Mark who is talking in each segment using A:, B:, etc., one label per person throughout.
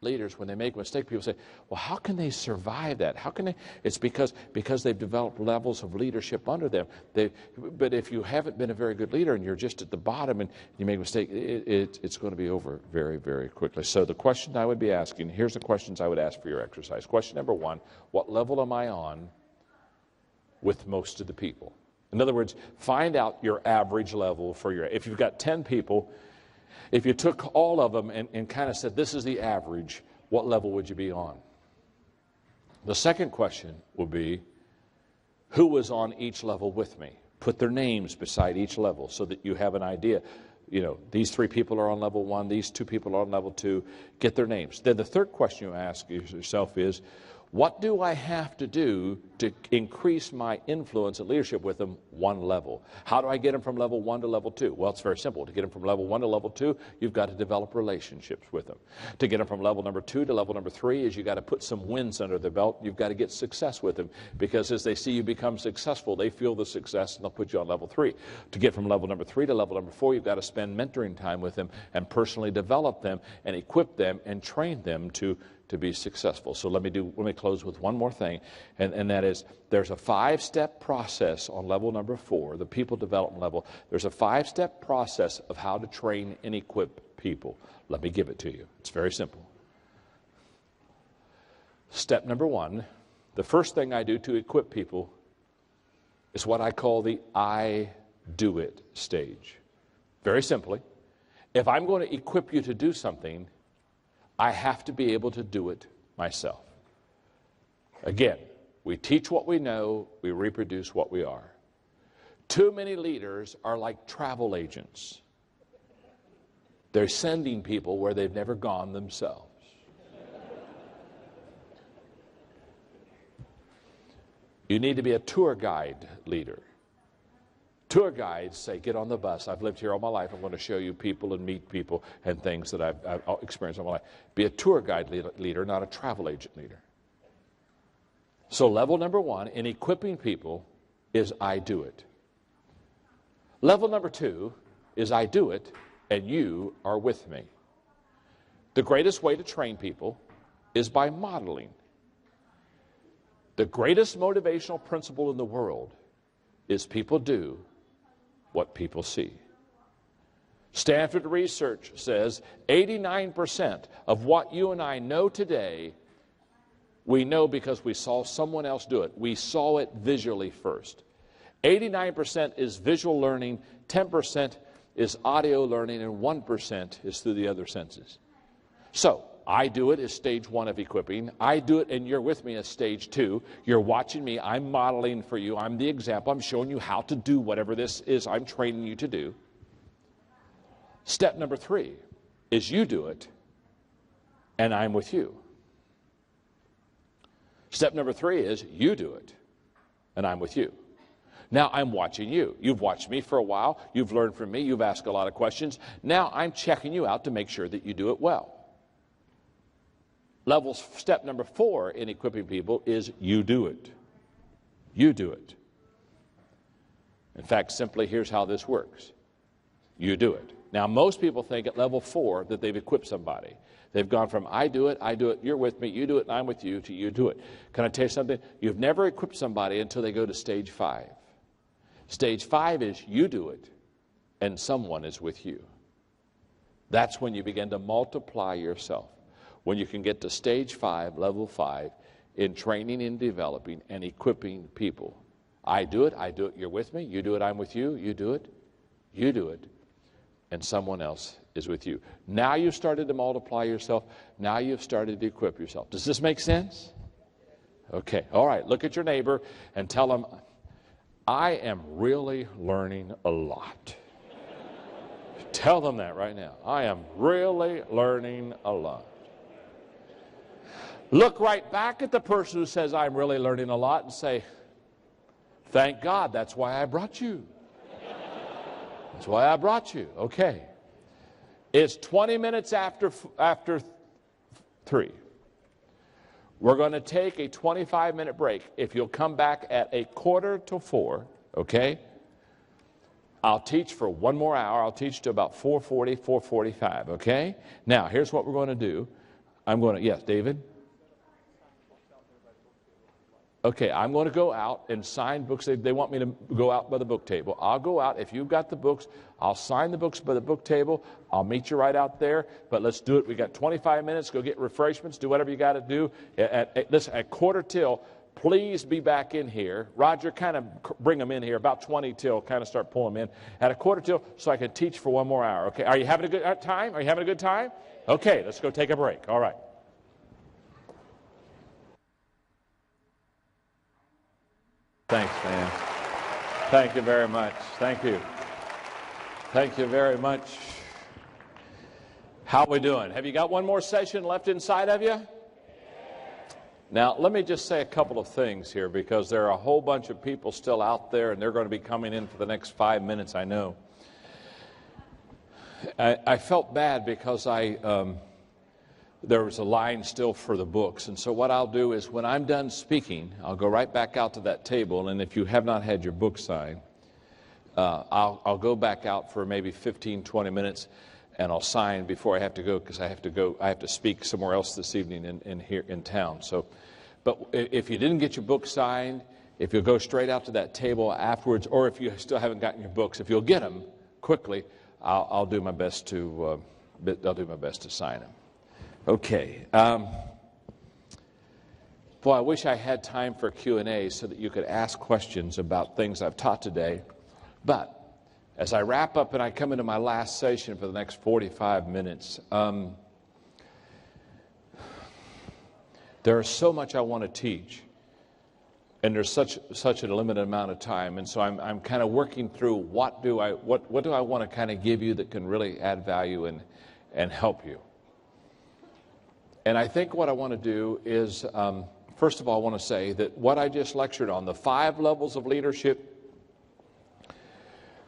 A: leaders, when they make a mistake, people say, well, how can they survive that? How can they? It's because they've developed levels of leadership under them. But if you haven't been a very good leader and you're just at the bottom and you make a mistake, it's going to be over very, very quickly. So the question I would be asking, here's the questions I would ask for your exercise. Question number one, what level am I on with most of the people? In other words, find out your average level for if you've got 10 people, if you took all of them and kind of said, this is the average, what level would you be on? The second question would be, who was on each level with me? Put their names beside each level so that you have an idea. You know, these 3 people are on level 1, these 2 people are on level 2. Get their names. Then the third question you ask yourself is, what do I have to do to increase my influence and leadership with them one level? How do I get them from level 1 to level 2? Well, it's very simple. To get them from level 1 to level 2, you've got to develop relationships with them. To get them from level number 2 to level number 3 is you've got to put some wins under their belt. You've got to get success with them, because as they see you become successful, they feel the success and they'll put you on level 3. To get from level number 3 to level number 4, you've got to spend mentoring time with them and personally develop them and equip them and train them to be successful. So let me close with one more thing, and that is, there's a 5-step process on level number 4, the people development level. There's a 5-step process of how to train and equip people. Let me give it to you. It's very simple. Step number 1, the first thing I do to equip people is what I call the I do it stage. Very simply, if I'm going to equip you to do something, I have to be able to do it myself. Again, we teach what we know, we reproduce what we are. Too many leaders are like travel agents. They're sending people where they've never gone themselves. You need to be a tour guide leader. Tour guides say, get on the bus. I've lived here all my life. I'm going to show you people and meet people and things that I've experienced all my life. Be a tour guide leader, not a travel agent leader. So level number 1 in equipping people is I do it. Level number 2 is I do it and you are with me. The greatest way to train people is by modeling. The greatest motivational principle in the world is people do what people see. Stanford research says 89% of what you and I know today, we know because we saw someone else do it. We saw it visually first. 89% is visual learning, 10% is audio learning, and 1% is through the other senses. So, I do it is stage 1 of equipping. I do it and you're with me as stage 2. You're watching me. I'm modeling for you. I'm the example. I'm showing you how to do whatever this is I'm training you to do. Step number 3 is you do it and I'm with you. Step number 3 is you do it and I'm with you. Now I'm watching you. You've watched me for a while. You've learned from me. You've asked a lot of questions. Now I'm checking you out to make sure that you do it well. Step number 4 in equipping people is you do it. You do it. In fact, simply here's how this works. You do it. Now, most people think at level 4 that they've equipped somebody. They've gone from I do it, you're with me, you do it, and I'm with you, to you do it. Can I tell you something? You've never equipped somebody until they go to stage 5. Stage 5 is you do it, and someone is with you. That's when you begin to multiply yourself. When you can get to stage 5, level 5, in training and developing and equipping people. I do it, you're with me, you do it, I'm with you, you do it, and someone else is with you. Now you've started to multiply yourself, now you've started to equip yourself. Does this make sense? Okay, all right, look at your neighbor and tell them, I am really learning a lot. Tell them that right now. I am really learning a lot. Look right back at the person who says, I'm really learning a lot, and say, thank God, that's why I brought you. That's why I brought you. Okay. It's 20 minutes after 3. We're going to take a 25-minute break. If you'll come back at 3:45, okay? I'll teach for one more hour. I'll teach to about 4:40, 4:45, okay? Now, here's what we're going to do. I'm going to, yes, David? Okay, I'm going to go out and sign books. They want me to go out by the book table. I'll go out. If you've got the books, I'll sign the books by the book table. I'll meet you right out there. But let's do it. We got 25 minutes. Go get refreshments. Do whatever you got to do. Listen, at 1:45, please be back in here. Roger, kind of bring them in here. About 20 till, kind of start pulling them in. At 1:45, so I can teach for one more hour. Okay, are you having a good time? Are you having a good time? Okay, let's go take a break. All right. Thanks, man. Thank you very much. Thank you. Thank you very much. How are we doing? Have you got one more session left inside of you? Now, let me just say a couple of things here, because there are a whole bunch of people still out there, and they're going to be coming in for the next 5 minutes, I know. I felt bad because there was a line still for the books. And so what I'll do is, when I'm done speaking, I'll go right back out to that table. And if you have not had your book signed, I'll go back out for maybe 15, 20 minutes, and I'll sign before I have to go, because I have to speak somewhere else this evening in here in town. So, but if you didn't get your book signed, if you'll go straight out to that table afterwards, or if you still haven't gotten your books, if you'll get them quickly, I'll do my best to sign them. Okay. Boy, I wish I had time for Q&A so that you could ask questions about things I've taught today. But as I wrap up and I come into my last session for the next 45 minutes, there is so much I want to teach, and there's such a limited amount of time. And so I'm kind of working through what do I want to kind of give you that can really add value and help you. And I think what I want to do is, first of all, I want to say that what I just lectured on, the 5 levels of leadership,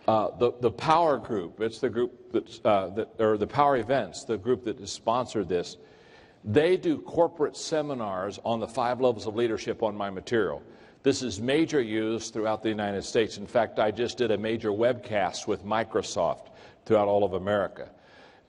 A: the Power Group, it's the group or the Power Events, the group that has sponsored this, they do corporate seminars on the 5 levels of leadership on my material. This is major use throughout the United States. In fact, I just did a major webcast with Microsoft throughout all of America.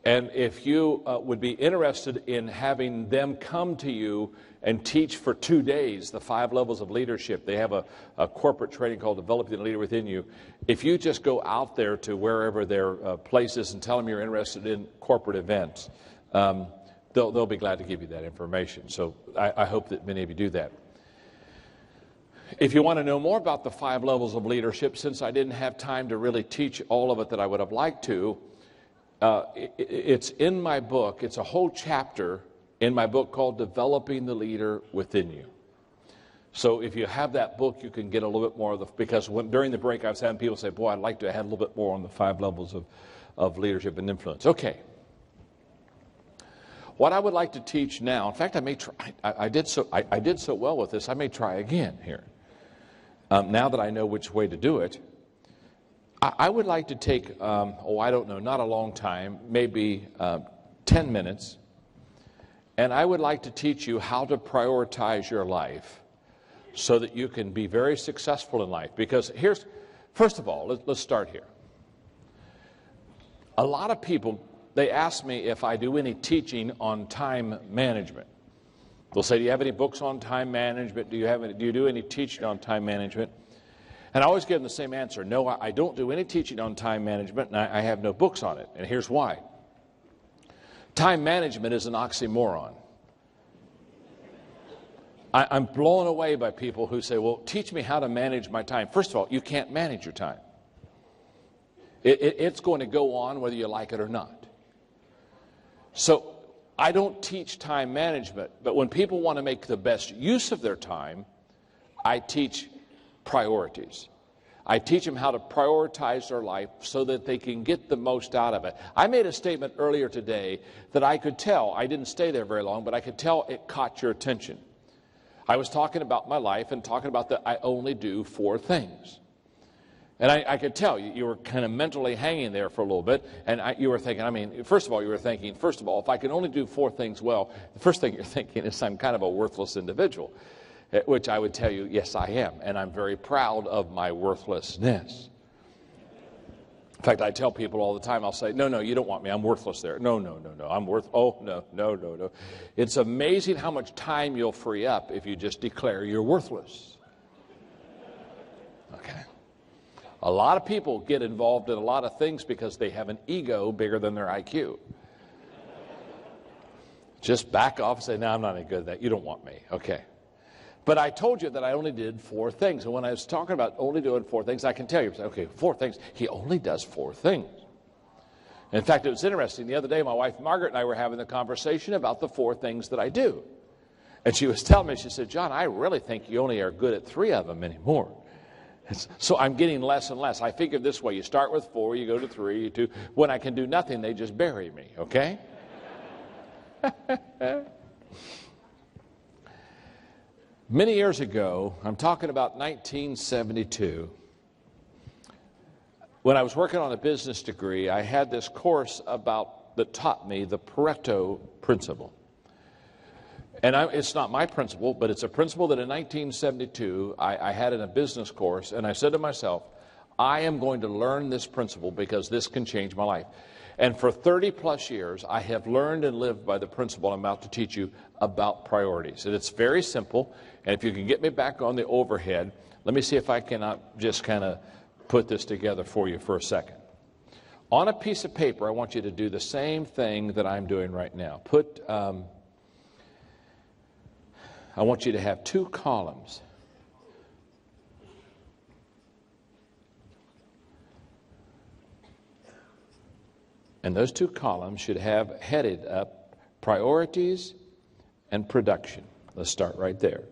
A: And if you would be interested in having them come to you and teach for 2 days the 5 levels of leadership, they have a corporate training called Developing the Leader Within You. If you just go out there to wherever their place is and tell them you're interested in corporate events, they'll be glad to give you that information. So I hope that many of you do that. If you want to know more about the 5 levels of leadership, since I didn't have time to really teach all of it that I would have liked to, it's in my book. It's a whole chapter in my book called Developing the Leader Within You. So if you have that book, you can get a little bit more of the, because during the break I was having people say, boy, I'd like to add a little bit more on the 5 levels of leadership and influence. Okay. What I would like to teach now, in fact, I may try, I did so well with this, I may try again here. Now that I know which way to do it, I would like to take, I don't know, not a long time, maybe 10 minutes, and I would like to teach you how to prioritize your life so that you can be very successful in life. Because first of all, let's start here. A lot of people, they ask me if I do any teaching on time management. They'll say, do you have any books on time management? Do you do any teaching on time management? And I always give them the same answer. No, I don't do any teaching on time management, and I have no books on it. And here's why. Time management is an oxymoron. I'm blown away by people who say, well, teach me how to manage my time. First of all, you can't manage your time. It's going to go on whether you like it or not. So I don't teach time management, but when people want to make the best use of their time, I teach priorities. I teach them how to prioritize their life so that they can get the most out of it. I made a statement earlier today that I could tell, I didn't stay there very long, but I could tell it caught your attention. I was talking about my life and talking about that I only do 4 things. And I could tell you were kind of mentally hanging there for a little bit, and you were thinking, first of all, if I can only do 4 things well, the first thing you're thinking is I'm kind of a worthless individual. Which I would tell you, yes, I am, and I'm very proud of my worthlessness. In fact, I tell people all the time, I'll say, no, you don't want me. I'm worthless there. No, I'm no. It's amazing how much time you'll free up if you just declare you're worthless. Okay. A lot of people get involved in a lot of things because they have an ego bigger than their IQ. Just back off and say, no, I'm not any good at that. You don't want me. Okay. But I told you that I only did 4 things. And when I was talking about only doing 4 things, I can tell you, okay, 4 things. He only does 4 things. In fact, it was interesting. The other day, my wife Margaret and I were having a conversation about the 4 things that I do. And she was telling me, she said, John, I really think you only are good at 3 of them anymore. So I'm getting less and less. I figured this way. You start with 4, you go to 3, 2. When I can do nothing, they just bury me, okay? Many years ago, I'm talking about 1972, when I was working on a business degree, I had this course that taught me the Pareto principle. And it's not my principle, but it's a principle that in 1972 I had in a business course, and I said to myself, I am going to learn this principle because this can change my life. And for 30 plus years, I have learned and lived by the principle I'm about to teach you about priorities. And it's very simple. And if you can get me back on the overhead, let me see if I cannot just kind of put this together for you for a second. On a piece of paper, I want you to do the same thing that I'm doing right now. I want you to have 2 columns. And those 2 columns should have headed up priorities and production. Let's start right there.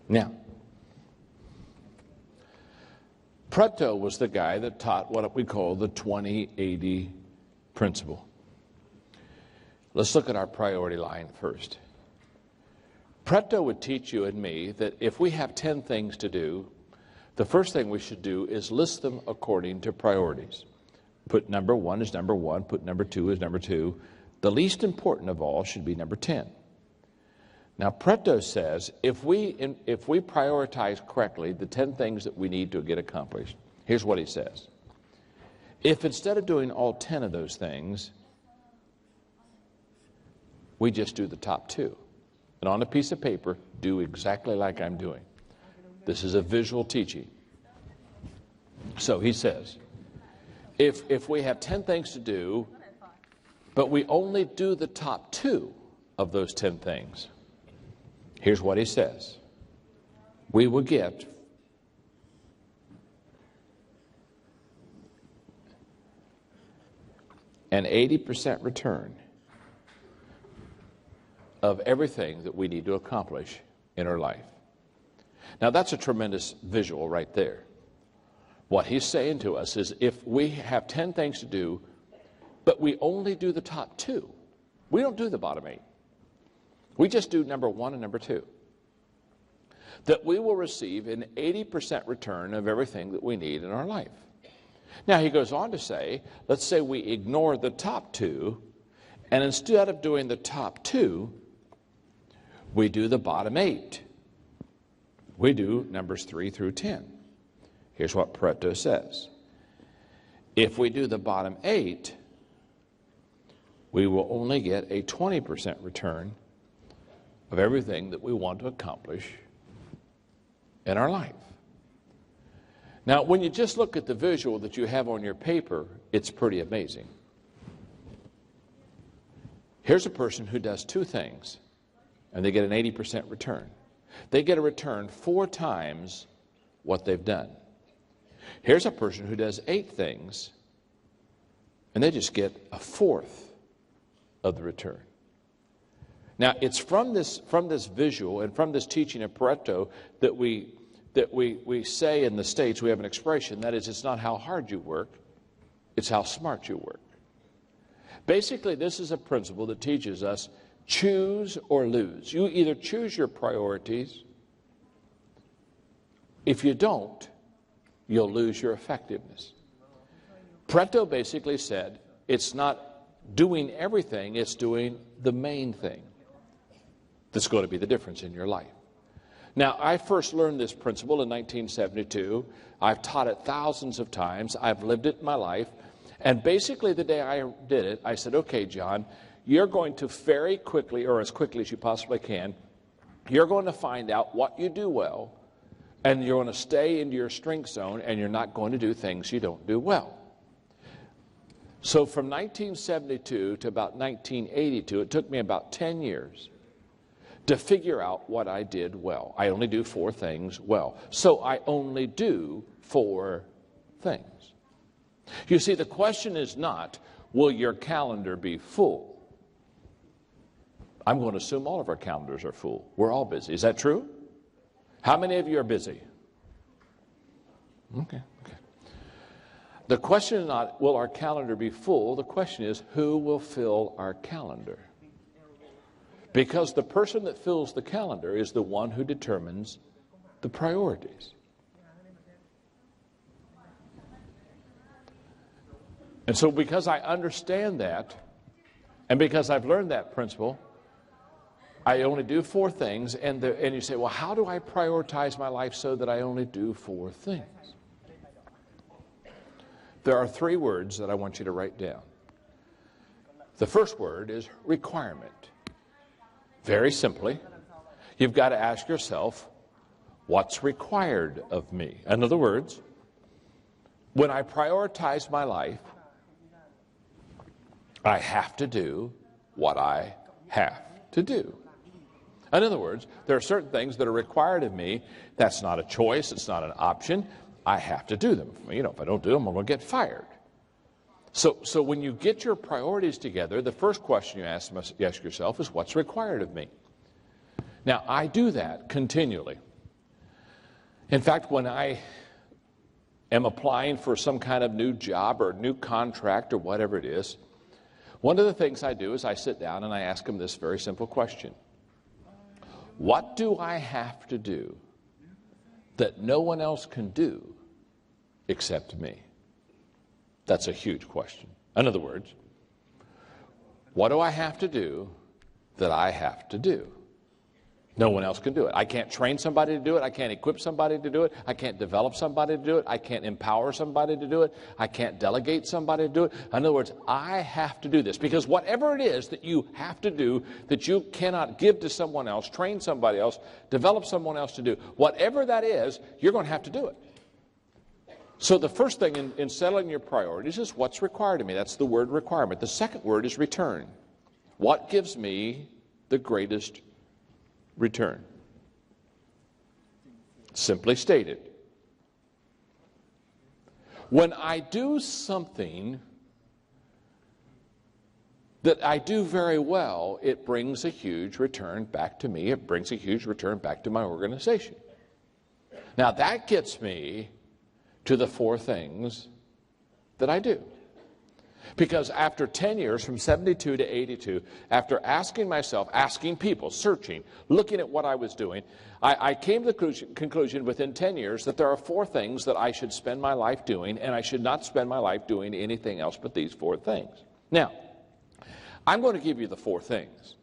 A: Now, Pareto was the guy that taught what we call the 20-80 principle. Let's look at our priority line first. Pareto would teach you and me that if we have 10 things to do, the first thing we should do is list them according to priorities. Put number 1 as number 1, put number 2 as number 2. The least important of all should be number 10. Now, Pareto says if we prioritize correctly the 10 things that we need to get accomplished, here's what he says. If instead of doing all 10 of those things, we just do the top 2. And on a piece of paper, do exactly like I'm doing. This is a visual teaching. So he says, if we have 10 things to do, but we only do the top 2 of those 10 things, here's what he says. We will get an 80% return of everything that we need to accomplish in our life. Now, that's a tremendous visual right there. What he's saying to us is if we have 10 things to do, but we only do the top 2, we don't do the bottom 8. We just do number 1 and number 2. That we will receive an 80% return of everything that we need in our life. Now, he goes on to say, let's say we ignore the top 2, and instead of doing the top 2, we do the bottom 8. We do numbers 3 through 10. Here's what Pareto says. If we do the bottom 8, we will only get a 20% return of everything that we want to accomplish in our life. Now, when you just look at the visual that you have on your paper, it's pretty amazing. Here's a person who does 2 things, and they get an 80% return. They get a return 4 times what they've done. Here's a person who does 8 things, and they just get a 4th of the return. Now, it's from this visual and from this teaching of Pareto that we say in the States, we have an expression, that is, it's not how hard you work, it's how smart you work. Basically, this is a principle that teaches us choose or lose. You either choose your priorities. If you don't, you'll lose your effectiveness. Pareto basically said, it's not doing everything, it's doing the main thing that's going to be the difference in your life. Now, I first learned this principle in 1972. I've taught it thousands of times. I've lived it in my life. And basically the day I did it, I said, okay, John, you're going to very quickly, or as quickly as you possibly can, you're going to find out what you do well, and you're going to stay into your strength zone, and you're not going to do things you don't do well. So from 1972 to about 1982, it took me about 10 years to figure out what I did well. I only do 4 things well. So I only do 4 things. You see, the question is not, will your calendar be full? I'm going to assume all of our calendars are full. We're all busy. Is that true? How many of you are busy? Okay. The question is not, will our calendar be full? The question is, who will fill our calendar? Because the person that fills the calendar is the one who determines the priorities. And so because I understand that, and because I've learned that principle, I only do 4 things. And you say, well, how do I prioritize my life so that I only do 4 things? There are 3 words that I want you to write down. The first word is requirement. Very simply, you've got to ask yourself, what's required of me? In other words, when I prioritize my life, I have to do what I have to do. In other words, there are certain things that are required of me. That's not a choice. It's not an option. I have to do them. If I don't do them, I'm going to get fired. So when you get your priorities together, the first question you ask yourself is, what's required of me? Now, I do that continually. In fact, when I am applying for some kind of new job or new contract or whatever it is, one of the things I do is I sit down and I ask them this very simple question. What do I have to do that no one else can do except me? That's a huge question. In other words, what do I have to do that I have to do? No one else can do it. I can't train somebody to do it. I can't equip somebody to do it. I can't develop somebody to do it. I can't empower somebody to do it. I can't delegate somebody to do it. In other words, I have to do this, because whatever it is that you have to do that you cannot give to someone else, train somebody else, develop someone else to do, whatever that is, you're going to have to do it. So the first thing in settling your priorities is what's required of me. That's the word requirement. The second word is return. What gives me the greatest return? Simply stated, when I do something that I do very well, it brings a huge return back to me. It brings a huge return back to my organization. Now that gets me to the 4 things that I do. Because after 10 years, from 72 to 82, after asking myself, asking people, searching, looking at what I was doing, I came to the conclusion within 10 years that there are 4 things that I should spend my life doing, and I should not spend my life doing anything else but these 4 things. Now, I'm going to give you the 4 things,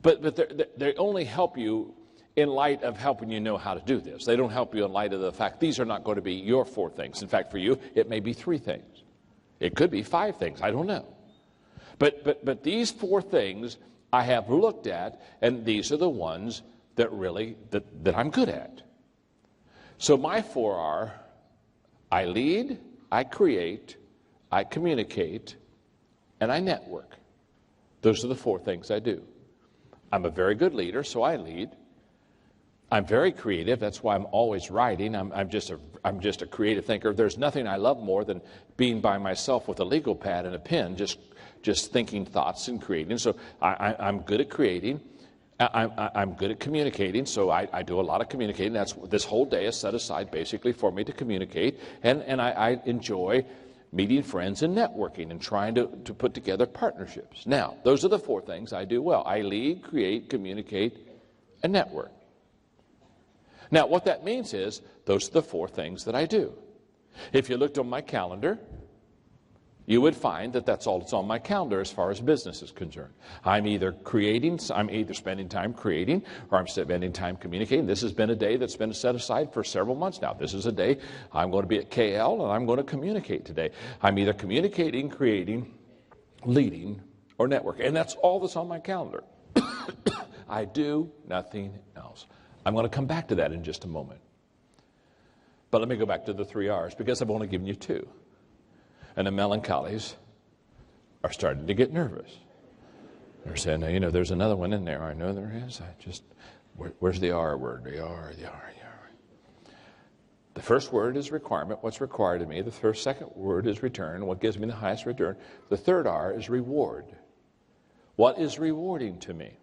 A: but they only help you in light of helping you know how to do this. They don't help you in light of the fact these are not going to be your 4 things. In fact, for you, it may be 3 things. It could be 5 things. I don't know. But these 4 things I have looked at, and these are the ones that really that I'm good at. So my 4 are: I lead, I create, I communicate, and I network. Those are the 4 things I do. I'm a very good leader, so I lead. I'm very creative. That's why I'm always writing. I'm just a creative thinker. There's nothing I love more than being by myself with a legal pad and a pen, just thinking thoughts and creating. So I'm good at creating. I'm good at communicating. So I do a lot of communicating. This whole day is set aside basically for me to communicate. And I enjoy meeting friends and networking and trying to put together partnerships. Now, those are the 4 things I do well. I lead, create, communicate, and network. Now, what that means is those are the 4 things that I do. If you looked on my calendar, you would find that that's all that's on my calendar as far as business is concerned. I'm either spending time creating, or I'm spending time communicating. This has been a day that's been set aside for several months now. This is a day I'm going to be at KL, and I'm going to communicate today. I'm either communicating, creating, leading, or networking. And that's all that's on my calendar. I do nothing else. I'm going to come back to that in just a moment. But let me go back to the 3 R's, because I've only given you 2. And the melancholies are starting to get nervous. They're saying, there's another one in there. I know there is. Where's the R word? The R. The first word is requirement, what's required of me. The second word is return, what gives me the highest return. The third R is reward. What is rewarding to me?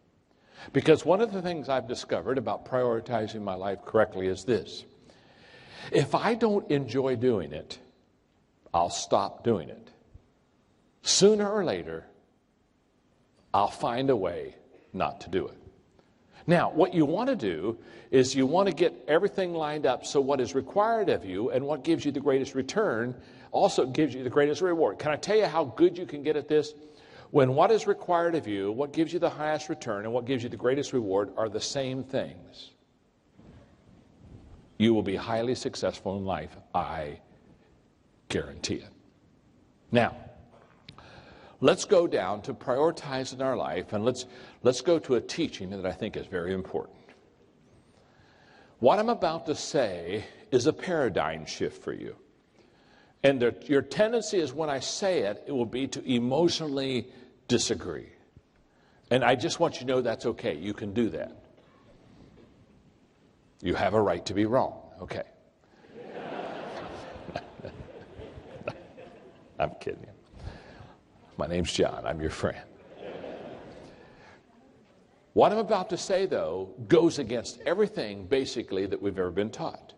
A: Because one of the things I've discovered about prioritizing my life correctly is this. If I don't enjoy doing it, I'll stop doing it. Sooner or later, I'll find a way not to do it. Now, what you want to do is you want to get everything lined up so what is required of you and what gives you the greatest return also gives you the greatest reward. Can I tell you how good you can get at this? When what is required of you, what gives you the highest return, and what gives you the greatest reward are the same things, you will be highly successful in life. I guarantee it. Now, let's go down to prioritizing our life, and let's go to a teaching that I think is very important. What I'm about to say is a paradigm shift for you. And your tendency is when I say it, it will be to emotionally disagree. And I just want you to know that's okay. You can do that. You have a right to be wrong. Okay. I'm kidding you. My name's John. I'm your friend. What I'm about to say, though, goes against everything, basically, that we've ever been taught.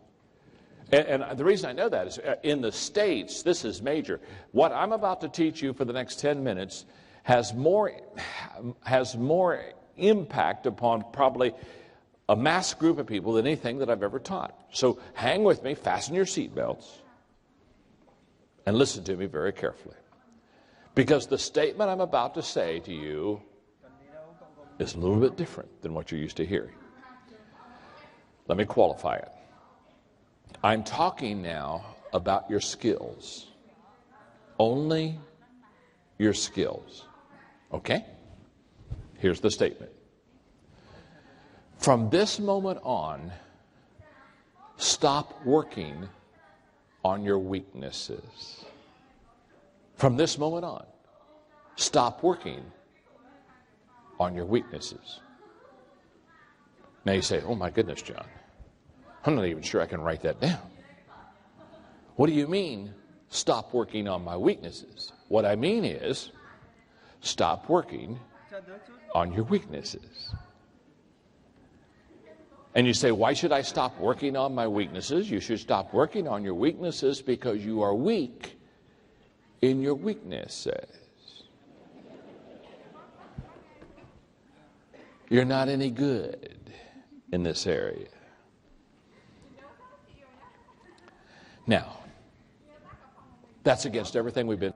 A: And the reason I know that is in the States, this is major. What I'm about to teach you for the next 10 minutes has more impact upon probably a mass group of people than anything that I've ever taught. So hang with me, fasten your seatbelts, and listen to me very carefully. Because the statement I'm about to say to you is a little bit different than what you're used to hearing. Let me qualify it. I'm talking now about your skills. Only your skills. Okay? Here's the statement. From this moment on, stop working on your weaknesses. From this moment on, stop working on your weaknesses. Now you say, oh my goodness, John, I'm not even sure I can write that down. What do you mean, stop working on my weaknesses? What I mean is, stop working on your weaknesses. And you say, why should I stop working on my weaknesses? You should stop working on your weaknesses because you are weak in your weaknesses. You're not any good in this area. Now, that's against everything we've been.